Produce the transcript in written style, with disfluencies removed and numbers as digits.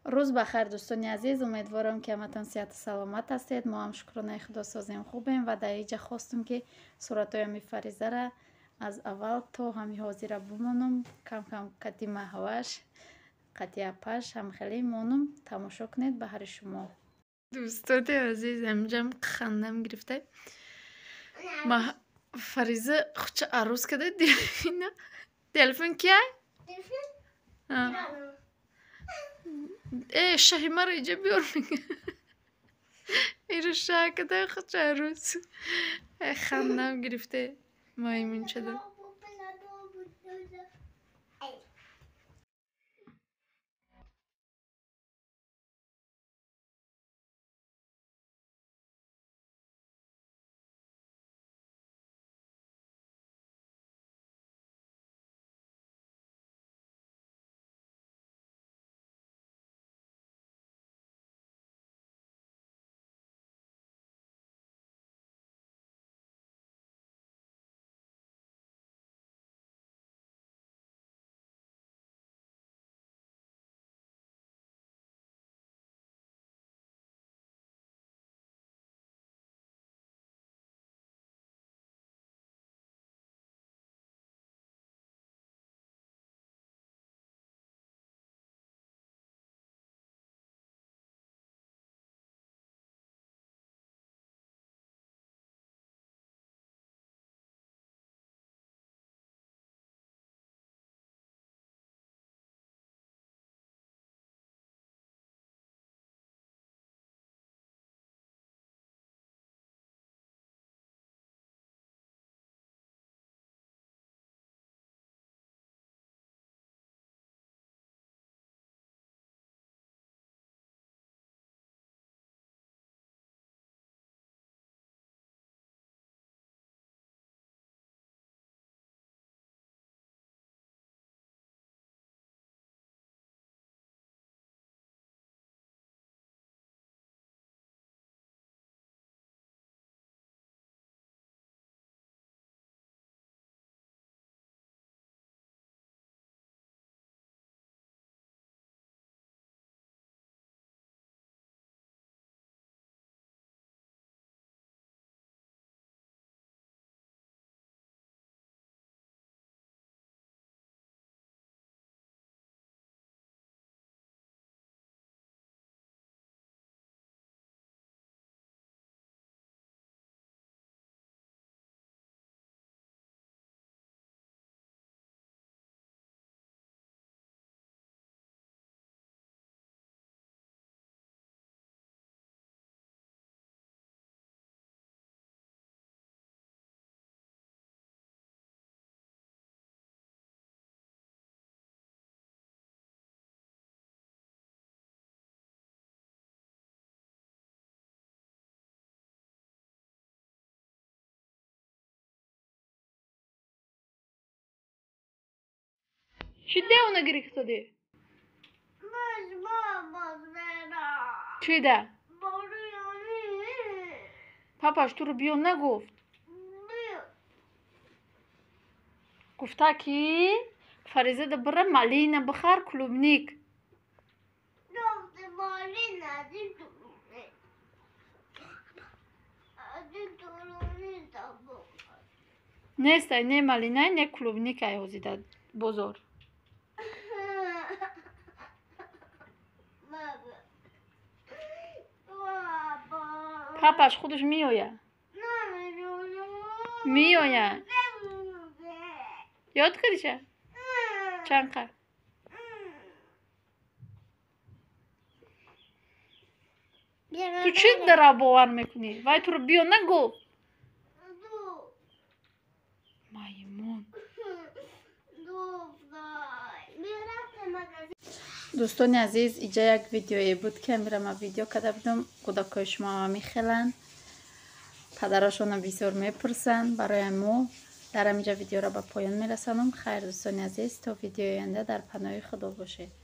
روز بخیر دوستان عزیز، امیدوارم که همتون صحت و سلامت هستید. ما هم شکرانه خدا سازیم خوبیم و در اینجا خواستم که صورتای می فریزه را از اول تا همی حاضر بمونم، کم کم قطعی محوش قطعی اپش هم خیلی مونم تماشا کنید به هر شما. دوستان عزیز امجام خندم گرفته. ما فریزه خودش عروس کده دیلفینه. دیلفین کیه؟ دیلفین؟ شهیمه را اینجا بیار میگه. ایرو شه کده خودش عروس. خندم گرفته. مایمون شده. چی ده اونه گریخته دی؟ چی ده؟ پاپاش تو رو بیو نگفت؟ گفته کی؟ فریزه ده بره مالینه بخر کلوبنیک. نیست نه مالینه نه کلوبنیک ایوزی ده بزرگ. پاپاش خودش میآید. میآید. یاد کردیشه؟ چند قد؟ تو چی در باور میکنی؟ وای تو رو بیو نگو. مایمون. دوستان عزیز اینجا یک ویدیویی بود که میرم ویدیو کرده بودم. کودکای شما میخلن، پدرشون بسیار میپرسن. برای ما در اینجا ویدیو را به پایان میرسانم. خیر دوستان عزیز، تا ویدیو آینده در پناه خدا باشید.